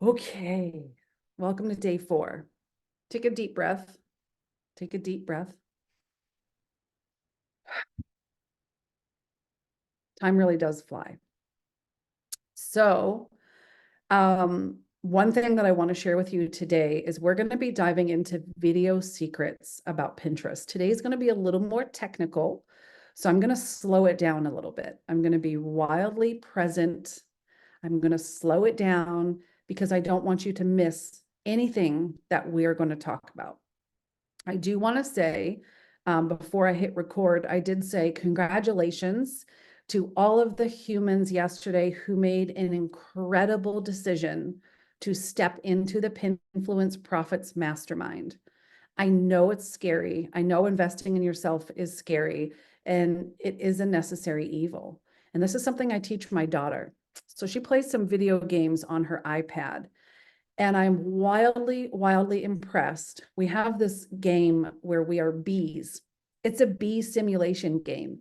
Okay, welcome to day 4. Take a deep breath. Take a deep breath. Time really does fly. So, one thing that I want to share with you today is we're going to be diving into video secrets about Pinterest. Today is going to be a little more technical, so I'm going to slow it down a little bit. I'm going to be wildly present. I'm going to slow it down because I don't want you to miss anything that we're going to talk about. I do want to say, before I hit record, I did say congratulations to all of the humans yesterday who made an incredible decision to step into the Pinfluence Profits Mastermind. I know it's scary. I know investing in yourself is scary, and it is a necessary evil. And this is something I teach my daughter. So she plays some video games on her iPad. And I'm wildly, wildly impressed. We have this game where we are bees. It's a bee simulation game.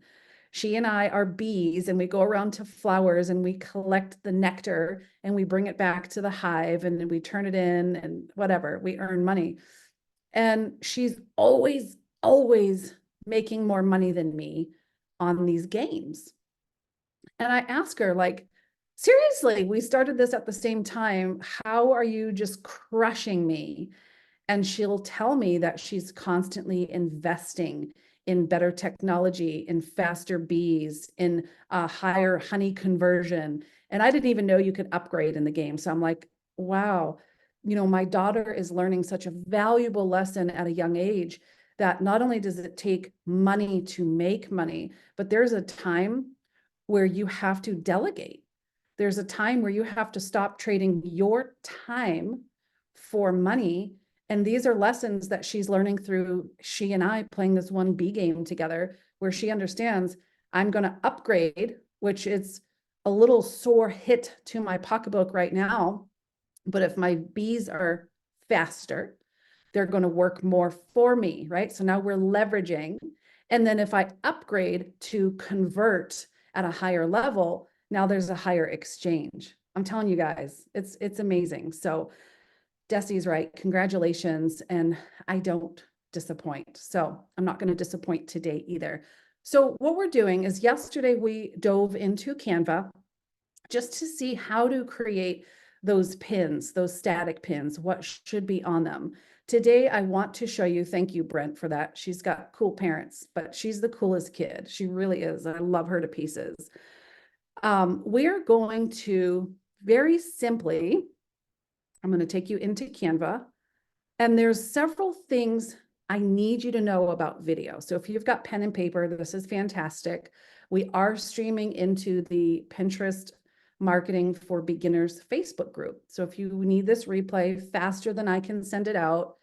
She and I are bees, and we go around to flowers and we collect the nectar and we bring it back to the hive and we turn it in and whatever, we earn money. And she's always, always making more money than me on these games. And I ask her, like, seriously, we started this at the same time. How are you just crushing me? And she'll tell me that she's constantly investing in better technology, in faster bees, in higher honey conversion. And I didn't even know you could upgrade in the game. So I'm like, wow, my daughter is learning such a valuable lesson at a young age that not only does it take money to make money, but there's a time where you have to delegate. There's a time where you have to stop trading your time for money. And these are lessons that she's learning through she and I playing this one bee game together, where she understands I'm going to upgrade, which is a little sore hit to my pocketbook right now. But if my bees are faster, they're going to work more for me, right? So now we're leveraging. And then if I upgrade to convert at a higher level, now there's a higher exchange. I'm telling you guys, it's amazing. So Desi's right. Congratulations. And I don't disappoint. So I'm not going to disappoint today either. So what we're doing is yesterday we dove into Canva just to see how to create those pins, those static pins, what should be on them. Today, I want to show you, thank you, Brent, for that. She's got cool parents, but she's the coolest kid. She really is. I love her to pieces. We're going to very simply, I'm going to take you into Canva, and there's several things I need you to know about video. So if you've got pen and paper, this is fantastic. We are streaming into the Pinterest Marketing for Beginners Facebook group. So if you need this replay faster than I can send it out,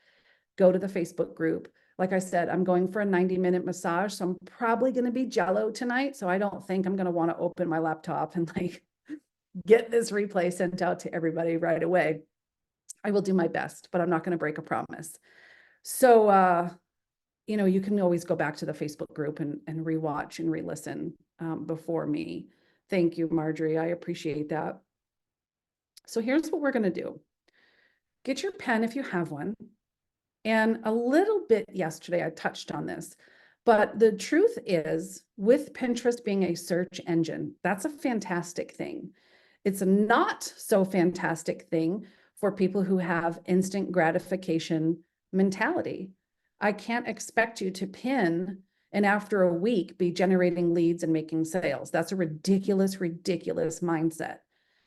go to the Facebook group. Like I said, I'm going for a 90-minute massage, so I'm probably going to be jello tonight. So I don't think I'm going to want to open my laptop and like get this replay sent out to everybody right away. I will do my best, but I'm not going to break a promise. So, you can always go back to the Facebook group and rewatch and re-listen before me. Thank you, Marjorie. I appreciate that. So here's what we're going to do. Get your pen if you have one. And a little bit yesterday, I touched on this, but the truth is, with Pinterest being a search engine, that's a fantastic thing. It's a not so fantastic thing for people who have instant gratification mentality. I can't expect you to pin and after a week be generating leads and making sales. That's a ridiculous, ridiculous mindset.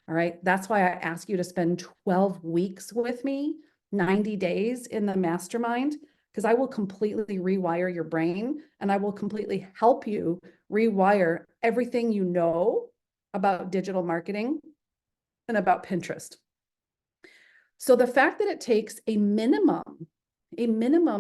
All right. That's why I ask you to spend 12 weeks with me, 90 days in the mastermind, because I will completely rewire your brain and I will completely help you rewire everything you know about digital marketing and about Pinterest. So the fact that it takes a minimum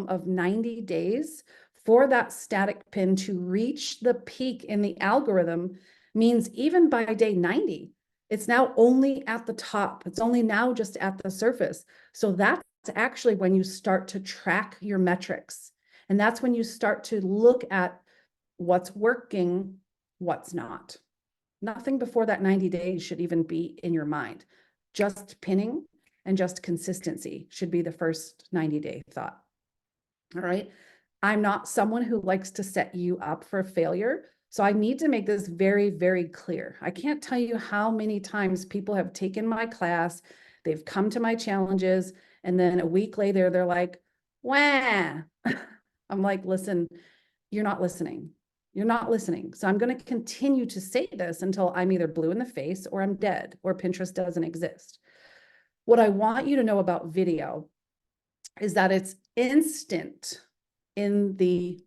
of 90 days for that static pin to reach the peak in the algorithm means even by day 90, it's now only at the top. It's only now just at the surface. So that's actually when you start to track your metrics. And that's when you start to look at what's working, what's not. Nothing before that 90 days should even be in your mind. Just pinning and just consistency should be the first 90-day thought. All right. I'm not someone who likes to set you up for failure. So I need to make this very, very clear. I can't tell you how many times people have taken my class, they've come to my challenges, and then a week later, they're like, wah. I'm like, listen, you're not listening. You're not listening. So I'm going to continue to say this until I'm either blue in the face or I'm dead or Pinterest doesn't exist. What I want you to know about video is that it's instant in the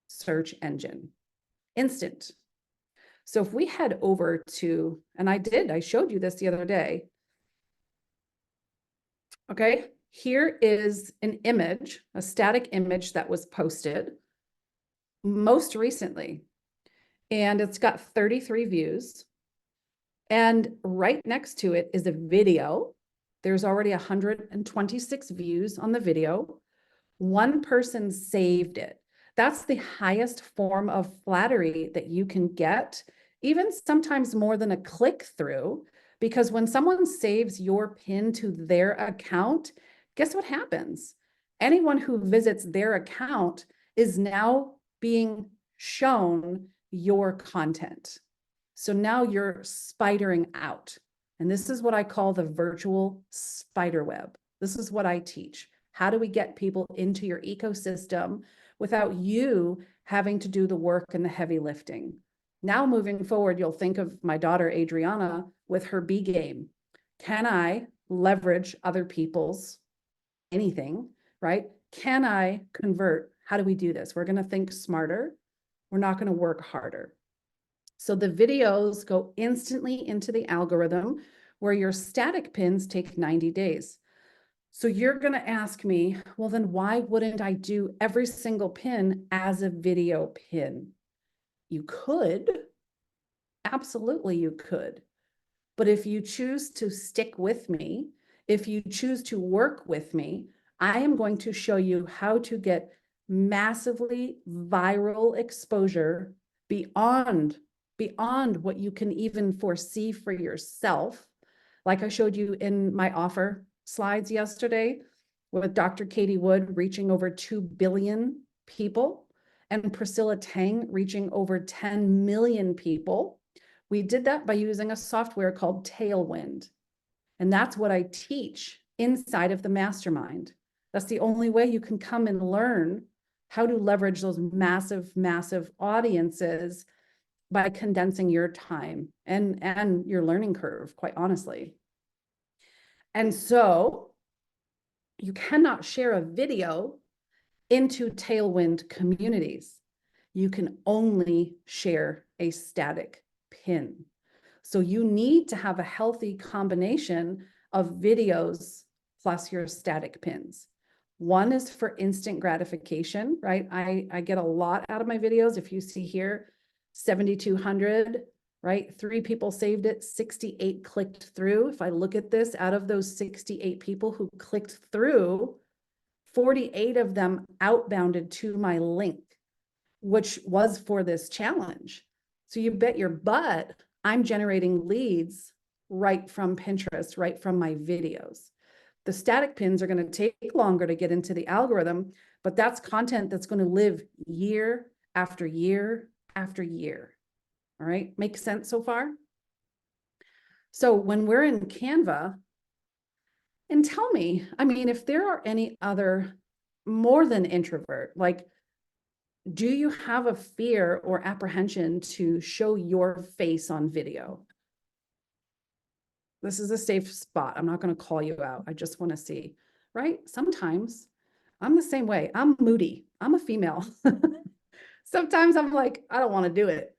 search engine. Instant. So if we head over to, and I showed you this the other day. Okay, here is an image, a static image that was posted most recently, and it's got 33 views. And right next to it is a video. There's already 126 views on the video. One person saved it. That's the highest form of flattery that you can get, even sometimes more than a click through, because when someone saves your pin to their account, guess what happens? Anyone who visits their account is now being shown your content. So now you're spidering out. And this is what I call the virtual spider web. This is what I teach. How do we get people into your ecosystem without you having to do the work and the heavy lifting? Now, moving forward, you'll think of my daughter, Adriana, with her B game. Can I leverage other people's anything, right? Can I convert? How do we do this? We're going to think smarter. We're not going to work harder. So the videos go instantly into the algorithm where your static pins take 90 days. So you're going to ask me, well, then why wouldn't I do every single pin as a video pin? You could. Absolutely, you could. But if you choose to stick with me, if you choose to work with me, I am going to show you how to get massively viral exposure beyond what you can even foresee for yourself. Like I showed you in my offer slides yesterday with Dr. Katie Wood reaching over 2 billion people and Priscilla Tang reaching over 10 million people. We did that by using a software called Tailwind. And that's what I teach inside of the mastermind. That's the only way you can come and learn how to leverage those massive, massive audiences by condensing your time and your learning curve, quite honestly. And so you cannot share a video into Tailwind communities. You can only share a static pin. So you need to have a healthy combination of videos plus your static pins. One is for instant gratification, right? I get a lot out of my videos. If you see here, 7,200, right? 3 people saved it, 68 clicked through. If I look at this, out of those 68 people who clicked through, 48 of them outbounded to my link, which was for this challenge. So you bet your butt I'm generating leads right from Pinterest, right from my videos. The static pins are going to take longer to get into the algorithm, but that's content that's going to live year after year after year. All right, makes sense so far? So when we're in Canva, and tell me, I mean, if there are any other more than introvert, like, do you have a fear or apprehension to show your face on video? This is a safe spot. I'm not going to call you out. I just want to see, right? Sometimes I'm the same way. I'm moody. I'm a female. Sometimes I'm like, I don't want to do it.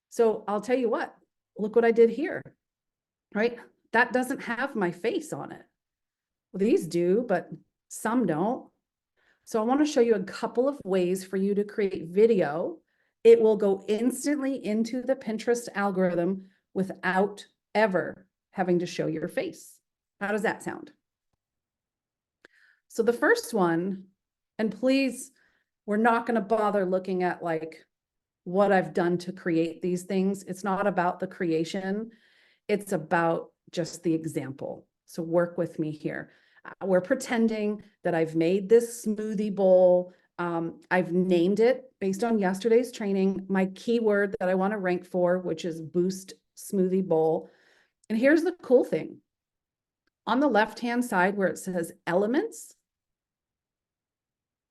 So I'll tell you what, look what I did here, right? That doesn't have my face on it. Well, these do, but some don't. So I want to show you a couple of ways for you to create video. It will go instantly into the Pinterest algorithm without ever having to show your face. How does that sound? So the first one, and please, we're not going to bother looking at like what I've done to create these things. It's not about the creation. It's about just the example. So work with me here. We're pretending that I've made this smoothie bowl. I've named it based on yesterday's training, my keyword that I want to rank for, which is boost smoothie bowl. And here's the cool thing. On the left-hand side where it says elements,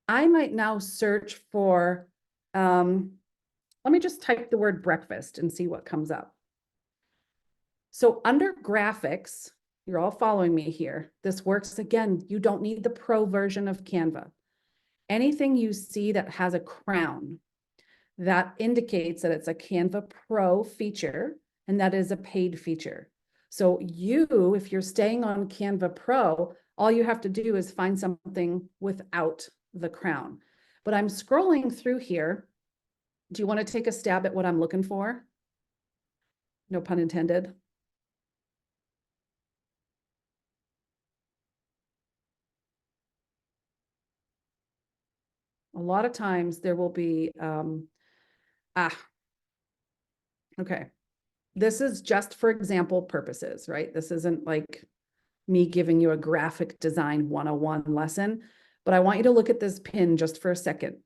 I might now search for, let me just type the word breakfast and see what comes up. So under graphics, you're all following me here. This works again. You don't need the pro version of Canva. Anything you see that has a crown, that indicates that it's a Canva Pro feature, and that is a paid feature. So you, if you're staying on Canva Pro, all you have to do is find something without the crown. But I'm scrolling through here. Do you want to take a stab at what I'm looking for? No pun intended. A lot of times there will be, okay. This is just for example purposes, right? This isn't like me giving you a graphic design 101 lesson, but I want you to look at this pin just for a second.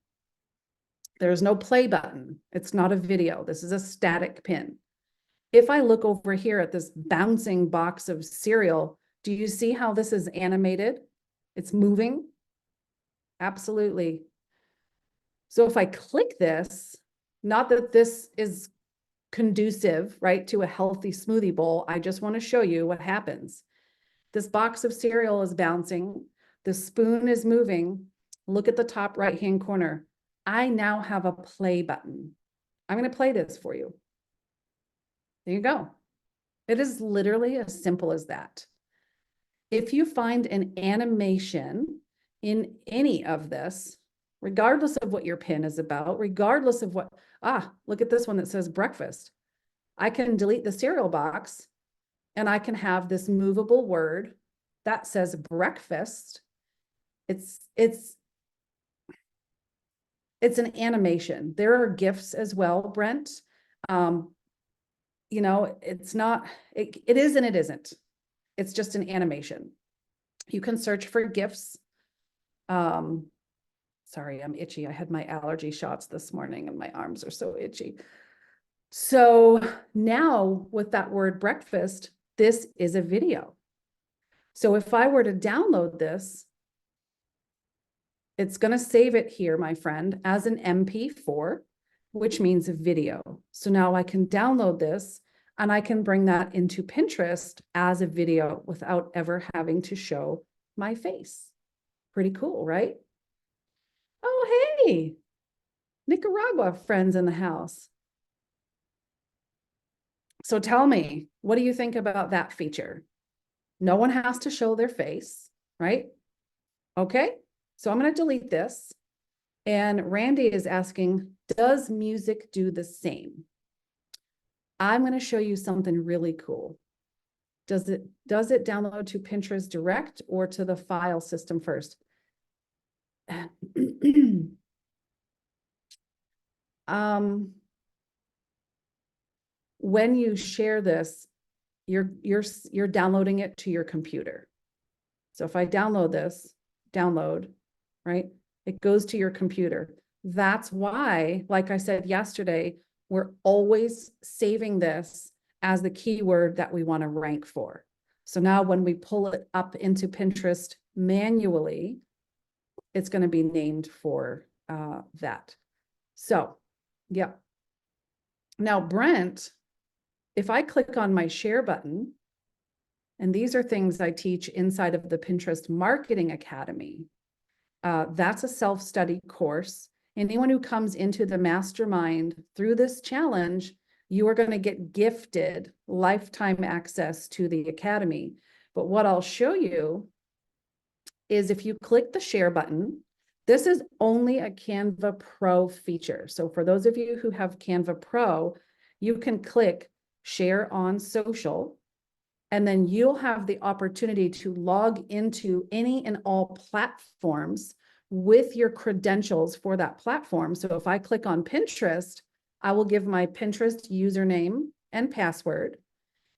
There's no play button. It's not a video. This is a static pin. If I look over here at this bouncing box of cereal, do you see how this is animated? It's moving. Absolutely. So if I click this, not that this is conducive, right, to a healthy smoothie bowl, I just want to show you what happens. This box of cereal is bouncing. The spoon is moving. Look at the top right-hand corner. I now have a play button. I'm going to play this for you. There you go. It is literally as simple as that. If you find an animation in any of this, regardless of what your pin is about, regardless of what, look at this one that says breakfast. I can delete the cereal box and I can have this movable word that says breakfast. It's an animation. There are GIFs as well, Brent. You know, it's not, it is and it isn't. It's just an animation. You can search for GIFs. Sorry, I'm itchy. I had my allergy shots this morning and my arms are so itchy. So now with that word breakfast, this is a video. So if I were to download this, it's going to save it here, my friend, as an MP4, which means a video. So now I can download this and I can bring that into Pinterest as a video without ever having to show my face. Pretty cool, right? Oh, hey, Nicaragua friends in the house. So tell me, what do you think about that feature? No one has to show their face, right? Okay, so I'm going to delete this. And Randy is asking, does music do the same? I'm going to show you something really cool. Does it download to Pinterest direct or to the file system first? When you share this, you're downloading it to your computer. So if I download this, download, right? It goes to your computer. That's why, like I said yesterday, we're always saving this as the keyword that we want to rank for. So now when we pull it up into Pinterest manually, it's going to be named for that. So, yeah. Now, Brent, if I click on my share button, and these are things I teach inside of the Pinterest Marketing Academy. That's a self-study course. Anyone who comes into the mastermind through this challenge, you are going to get gifted lifetime access to the academy. But what I'll show you is if you click the share button, this is only a Canva Pro feature. So for those of you who have Canva Pro, you can click share on social, and then you'll have the opportunity to log into any and all platforms with your credentials for that platform. So if I click on Pinterest, I will give my Pinterest username and password.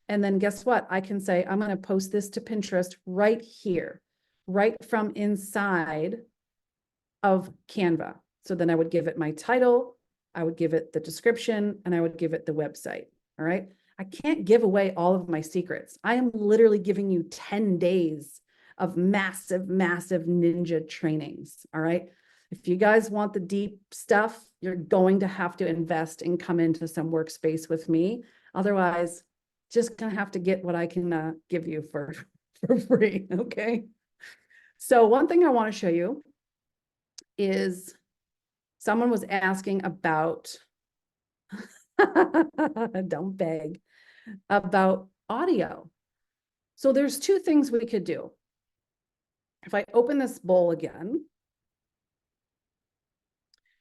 And then guess what? I can say, I'm going to post this to Pinterest right here, right from inside of Canva. So then I would give it my title, I would give it the description, and I would give it the website. All right. I can't give away all of my secrets. I am literally giving you 10 days of massive, massive ninja trainings. All right. If you guys want the deep stuff, you're going to have to invest and come into some workspace with me. Otherwise, just gonna have to get what I can give you for free. Okay. So one thing I want to show you is someone was asking about, don't beg, about audio. So there's two things we could do. If I open this bowl again,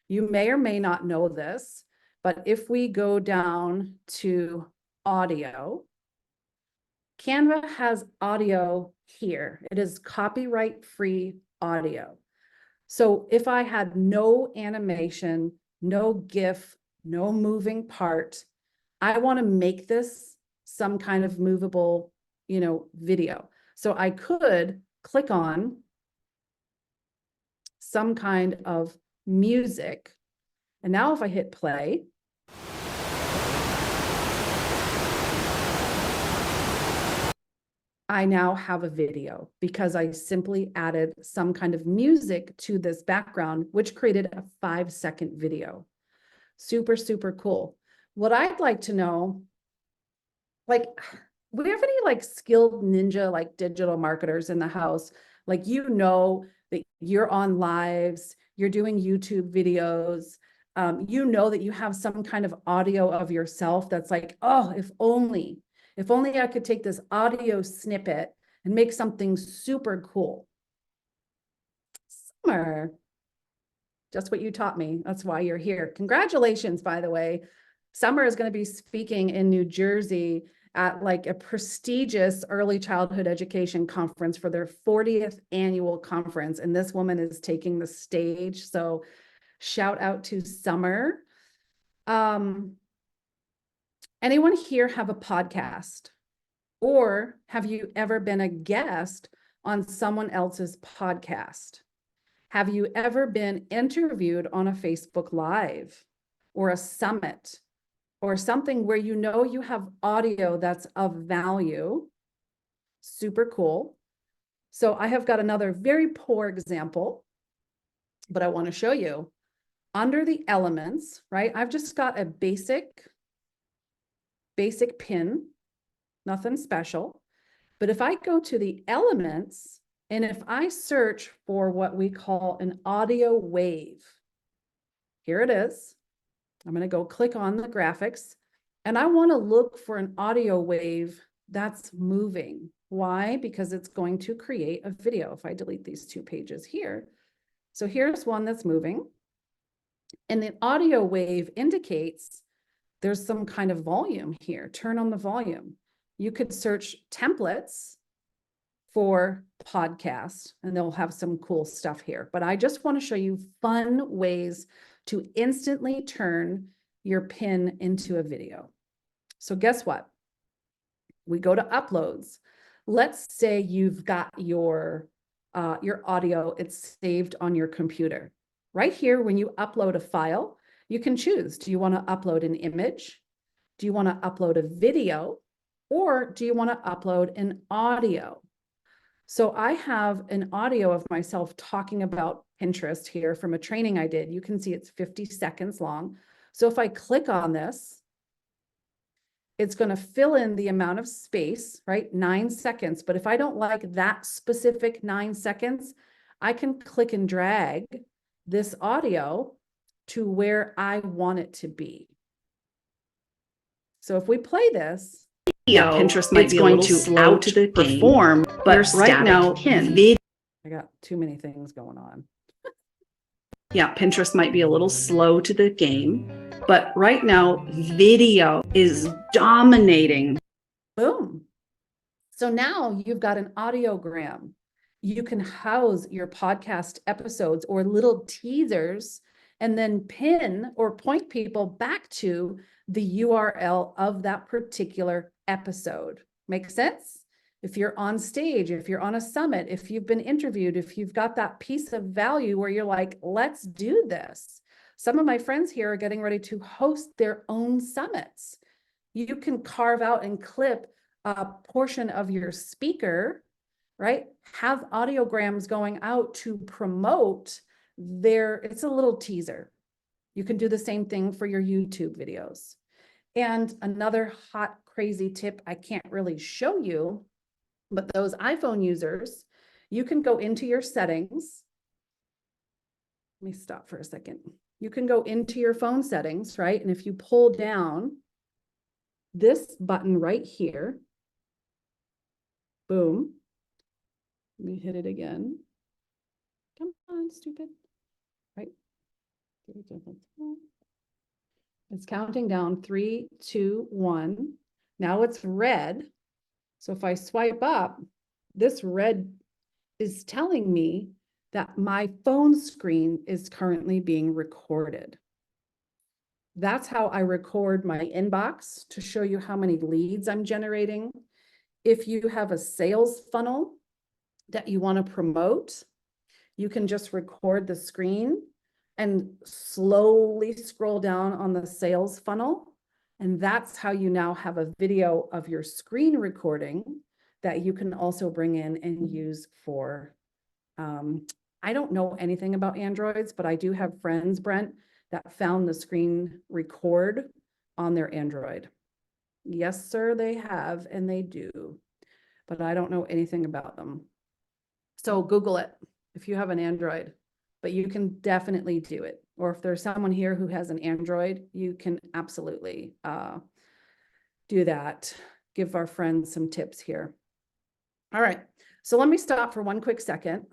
you may or may not know this, but if we go down to audio, Canva has audio here. It is copyright-free audio. So if I had no animation, no GIF, no moving part, I want to make this some kind of movable, video. So I could click on some kind of music. And now if I hit play, I now have a video because I simply added some kind of music to this background, which created a 5-second video. Super, super cool. What I'd like to know, like, we have any like skilled ninja, like digital marketers in the house? Like, that you're on lives, you're doing YouTube videos, that you have some kind of audio of yourself that's like, oh, if only I could take this audio snippet and make something super cool. Summer, just what you taught me. That's why you're here. Congratulations, by the way. Summer is going to be speaking in New Jersey at like a prestigious early childhood education conference for their 40th annual conference. And this woman is taking the stage. So shout out to Summer. Anyone here have a podcast? Or have you ever been a guest on someone else's podcast? Have you ever been interviewed on a Facebook Live or a summit or something where you have audio that's of value? Super cool. So I have got another very poor example, but I want to show you. Under the elements, right? I've just got a basic pin, nothing special. But if I go to the elements, and if I search for what we call an audio wave, here it is. I'm going to go click on the graphics, and I want to look for an audio wave that's moving. Why? Because it's going to create a video. If I delete these 2 pages here. So here's one that's moving. And the audio wave indicates there's some kind of volume here. Turn on the volume. You could search templates for podcasts, and they'll have some cool stuff here. But I just want to show you fun ways to instantly turn your pin into a video. So guess what? We go to uploads. Let's say you've got your audio, it's saved on your computer. Right here, when you upload a file, you can choose. Do you want to upload an image? Do you want to upload a video? Or do you want to upload an audio? So I have an audio of myself talking about Pinterest here from a training I did. You can see it's 50 seconds long. So if I click on this, it's going to fill in the amount of space, right? 9 seconds. But if I don't like that specific 9 seconds, I can click and drag this audio to where I want it to be. So if we play this, Pinterest might be going to outperform, but right now, I got too many things going on. Pinterest might be a little slow to the game, but right now, video is dominating. Boom. So now you've got an audiogram. You can house your podcast episodes or little teasers and then pin or point people back to the URL of that particular episode. Make sense? If you're on stage, if you're on a summit, if you've been interviewed, if you've got that piece of value where you're like, let's do this. Some of my friends here are getting ready to host their own summits. You can carve out and clip a portion of your speaker, right? Have audiograms going out to promote it's a little teaser. You can do the same thing for your YouTube videos. And another hot, crazy tip I can't really show you, but those iPhone users, you can go into your settings. Let me stop for a second. You can go into your phone settings, right? And if you pull down this button right here, boom, let me hit it again. Come on, stupid, right? It's counting down 3, 2, 1. Now it's red. So if I swipe up, this red is telling me that my phone screen is currently being recorded. That's how I record my inbox to show you how many leads I'm generating. If you have a sales funnel that you want to promote, you can just record the screen and slowly scroll down on the sales funnel. And that's how you now have a video of your screen recording that you can also bring in and use for, I don't know anything about Androids, but I do have friends, Brent, that found the screen record on their Android. Yes, sir, they have, and they do, but I don't know anything about them. So Google it if you have an Android, but you can definitely do it. Or if there's someone here who has an Android, you can absolutely do that. Give our friends some tips here. All right, so let me stop for one quick second.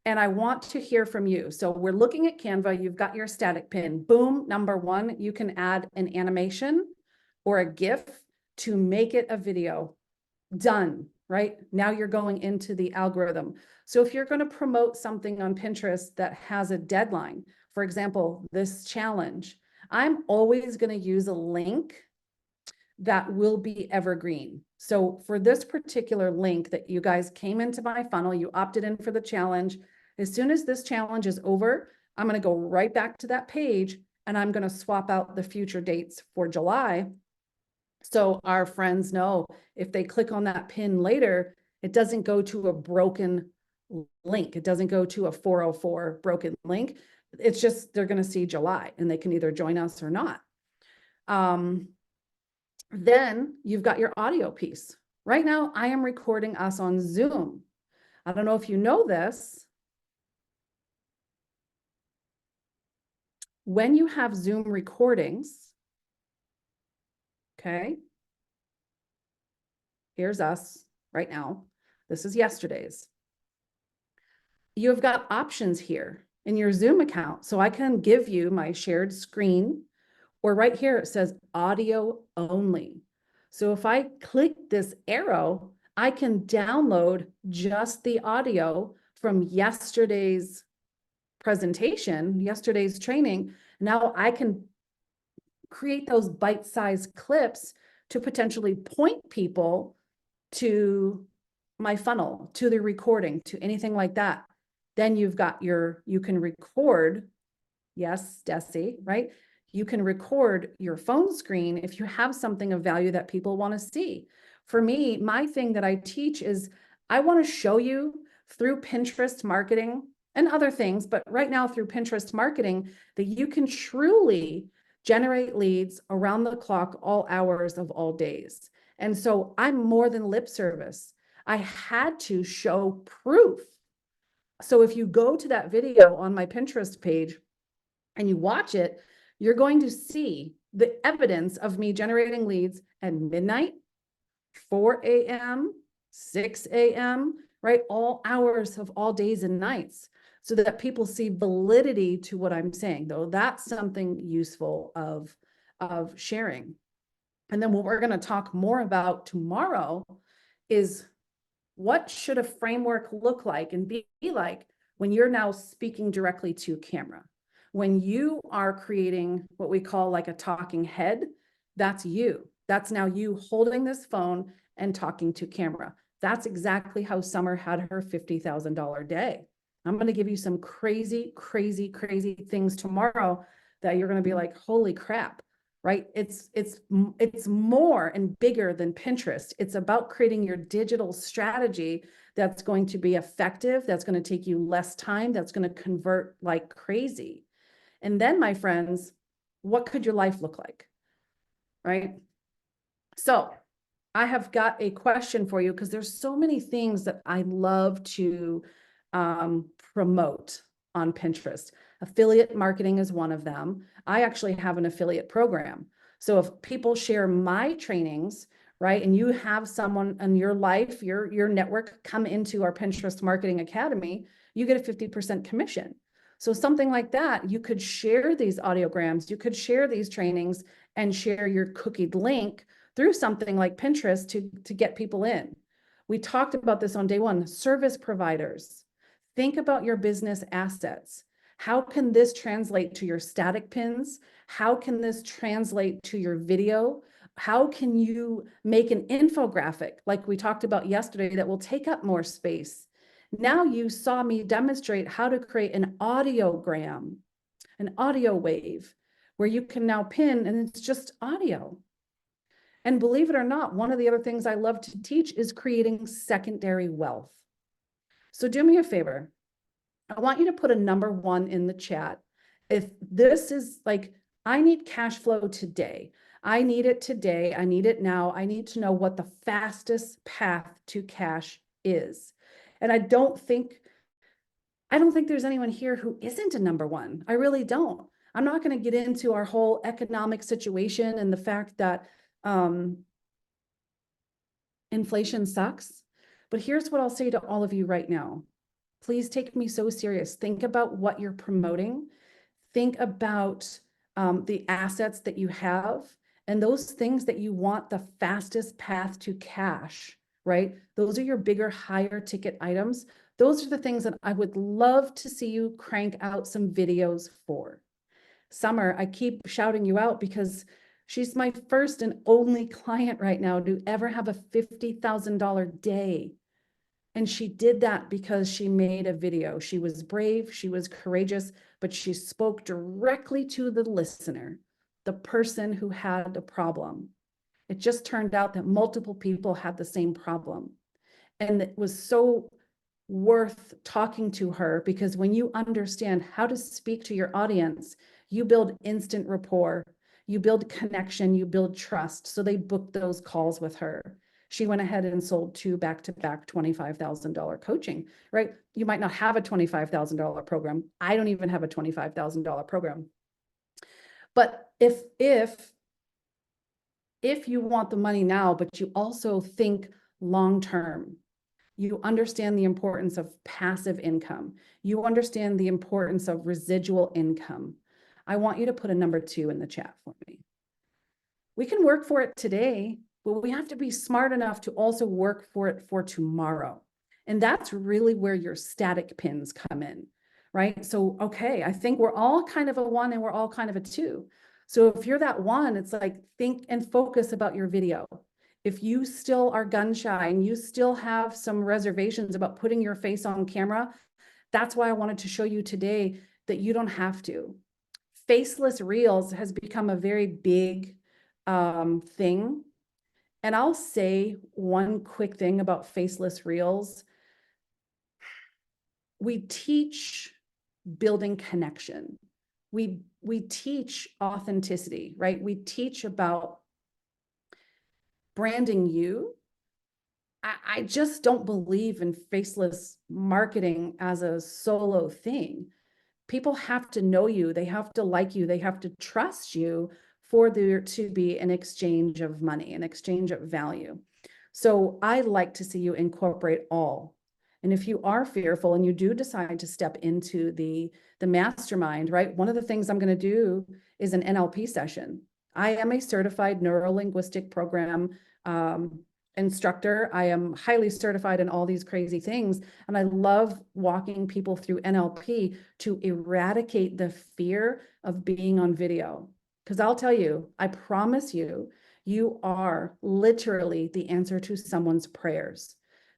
And I want to hear from you. So we're looking at Canva. You've got your static pin. Boom, number one, you can add an animation or a GIF to make it a video. Done, right? Now you're going into the algorithm. So if you're going to promote something on Pinterest that has a deadline, for example, this challenge, I'm always going to use a link that will be evergreen. So for this particular link that you guys came into my funnel, you opted in for the challenge. As soon as this challenge is over, I'm going to go right back to that page and I'm going to swap out the future dates for July. So our friends know if they click on that pin later, it doesn't go to a broken link. It doesn't go to a 404 broken link. It's just, they're going to see July and they can either join us or not. Then you've got your audio piece. Right now, I am recording us on Zoom. I don't know if you know this. When you have Zoom recordings, okay, here's us right now. This is yesterday's. You've got options here in your Zoom account. So I can give you my shared screen, or right here it says audio only. So if I click this arrow, I can download just the audio from yesterday's presentation, yesterday's training. Now I can create those bite-sized clips to potentially point people to my funnel, to the recording, to anything like that. Then you've got you can record, yes, Desi, right? You can record your phone screen if you have something of value that people want to see. For me, my thing that I teach is I want to show you through Pinterest marketing and other things, but right now through Pinterest marketing, that you can truly generate leads around the clock, all hours of all days. And so I'm more than lip service. I had to show proof. So if you go to that video on my Pinterest page and you watch it, you're going to see the evidence of me generating leads at midnight, 4 a.m., 6 a.m., right? All hours of all days and nights, so that people see validity to what I'm saying, though. That's something useful of sharing. And then what we're going to talk more about tomorrow is what should a framework look like and be like when you're now speaking directly to camera, when you are creating what we call like a talking head, That's you. That's now you holding this phone and talking to camera. That's exactly how Summer had her $50,000 day. I'm going to give you some crazy, crazy, crazy things tomorrow that you're going to be like, holy crap, right? It's more and bigger than Pinterest. It's about creating your digital strategy that's going to be effective, that's going to take you less time, that's going to convert like crazy. And then, my friends, what could your life look like? Right? So I have got a question for you because there's so many things that I love to promote on Pinterest. Affiliate marketing is one of them. I actually have an affiliate program. So if people share my trainings, right, and you have someone in your life, your network come into our Pinterest Marketing Academy, you get a 50% commission. So something like that, you could share these audiograms, you could share these trainings and share your cookied link through something like Pinterest to get people in. We talked about this on day one, service providers. Think about your business assets. How can this translate to your static pins? How can this translate to your video? How can you make an infographic like we talked about yesterday that will take up more space? Now you saw me demonstrate how to create an audiogram, an audio wave, where you can now pin and it's just audio. And believe it or not, one of the other things I love to teach is creating secondary wealth. So do me a favor. I want you to put a number 1 in the chat. If this is like, I need cash flow today. I need it today. I need it now. I need to know what the fastest path to cash is. And I don't think there's anyone here who isn't a number 1. I really don't. I'm not going to get into our whole economic situation and the fact that inflation sucks. But here's what I'll say to all of you right now. Please take me so serious. Think about what you're promoting. Think about the assets that you have and those things that you want the fastest path to cash, right? Those are your bigger, higher ticket items. Those are the things that I would love to see you crank out some videos for. Summer, I keep shouting you out because she's my first and only client right now to ever have a $50,000 day. And she did that because she made a video. She was brave, she was courageous, but she spoke directly to the listener, the person who had a problem. It just turned out that multiple people had the same problem. And it was so worth talking to her because when you understand how to speak to your audience, you build instant rapport, you build connection, you build trust. So they booked those calls with her. She went ahead and sold 2 back-to-back $25,000 coaching, right? You might not have a $25,000 program. I don't even have a $25,000 program. But if you want the money now, but you also think long-term, you understand the importance of passive income, you understand the importance of residual income, I want you to put a number 2 in the chat for me. We can work for it today, but we have to be smart enough to also work for it for tomorrow. And that's really where your static pins come in, right? So, okay, I think we're all kind of a 1 and we're all kind of a 2. So if you're that 1, it's like, think and focus about your video. If you still are gun shy and you still have some reservations about putting your face on camera, that's why I wanted to show you today that you don't have to. Faceless reels has become a very big thing. And I'll say one quick thing about faceless reels. We teach building connection. We teach authenticity, right? We teach about branding you. I just don't believe in faceless marketing as a solo thing. People have to know you, they have to like you, they have to trust you for there to be an exchange of money, an exchange of value. So I like to see you incorporate all. And if you are fearful and you do decide to step into the mastermind, right? One of the things I'm going to do is an NLP session. I am a certified neuro-linguistic program instructor. I am highly certified in all these crazy things. And I love walking people through NLP to eradicate the fear of being on video. Because I'll tell you, I promise you, you are literally the answer to someone's prayers.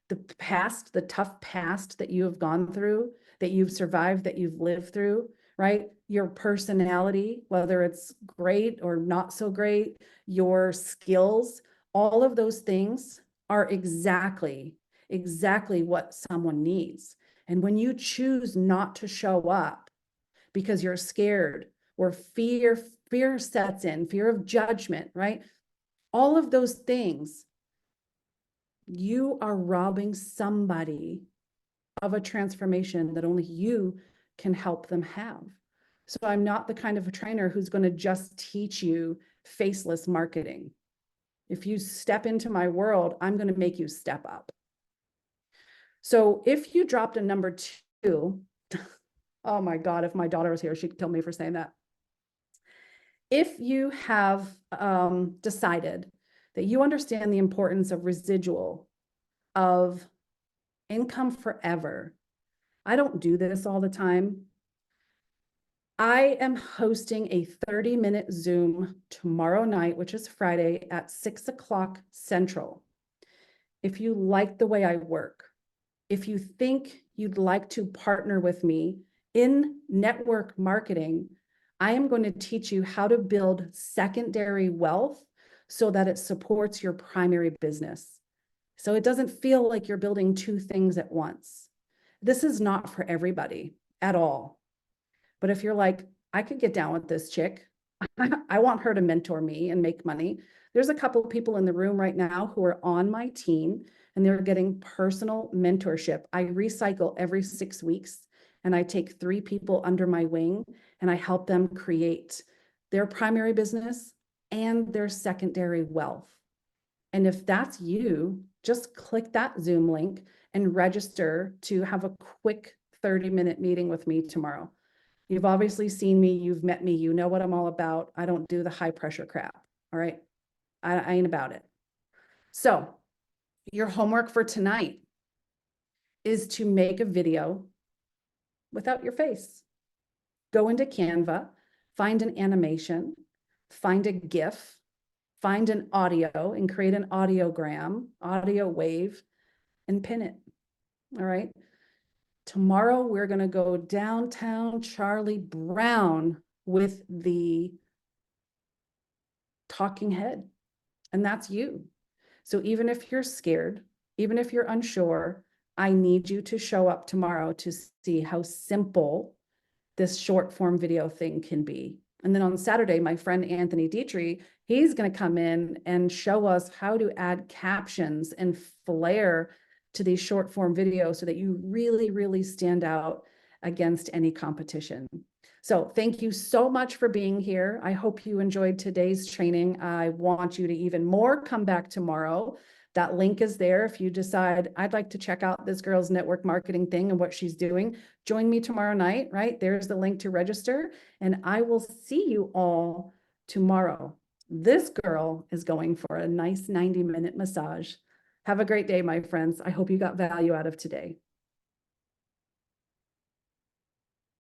The past, the tough past that you have gone through, that you've survived, that you've lived through, right? Your personality, whether it's great or not so great, your skills, all of those things are exactly what someone needs. And when you choose not to show up because you're scared or fear sets in, fear of judgment, right? All of those things, you are robbing somebody of a transformation that only you can help them have. So I'm not the kind of a trainer who's going to just teach you faceless marketing. If you step into my world, I'm going to make you step up. So if you dropped a number 2, oh my God, if my daughter was here, she'd kill me for saying that. If you have decided that you understand the importance of residual, of income forever, I don't do this all the time. I am hosting a 30-minute Zoom tomorrow night, which is Friday at 6 o'clock Central. If you like the way I work, if you think you'd like to partner with me in network marketing, I am going to teach you how to build secondary wealth so that it supports your primary business. So it doesn't feel like you're building 2 things at once. This is not for everybody at all. But if you're like, I could get down with this chick, I want her to mentor me and make money. There's a couple of people in the room right now who are on my team and they're getting personal mentorship. I recycle every 6 weeks and I take 3 people under my wing and I help them create their primary business and their secondary wealth. And if that's you, just click that Zoom link and register to have a quick 30-minute meeting with me tomorrow. You've obviously seen me, you've met me, you know what I'm all about. I don't do the high pressure crap, all right? I ain't about it. So your homework for tonight is to make a video without your face. Go into Canva, find an animation, find a GIF, find an audio and create an audiogram, audio wave, and pin it, all right? Tomorrow, we're going to go downtown Charlie Brown with the talking head, and that's you. So even if you're scared, even if you're unsure, I need you to show up tomorrow to see how simple this short form video thing can be. And then on Saturday, my friend Anthony Dietrich, he's going to come in and show us how to add captions and flair to these short form videos so that you really, really stand out against any competition. So thank you so much for being here. I hope you enjoyed today's training. I want you to even more come back tomorrow. That link is there. If you decide I'd like to check out this girl's network marketing thing and what she's doing, join me tomorrow night, right? There's the link to register, and I will see you all tomorrow. This girl is going for a nice 90-minute massage. Have a great day, my friends. I hope you got value out of today.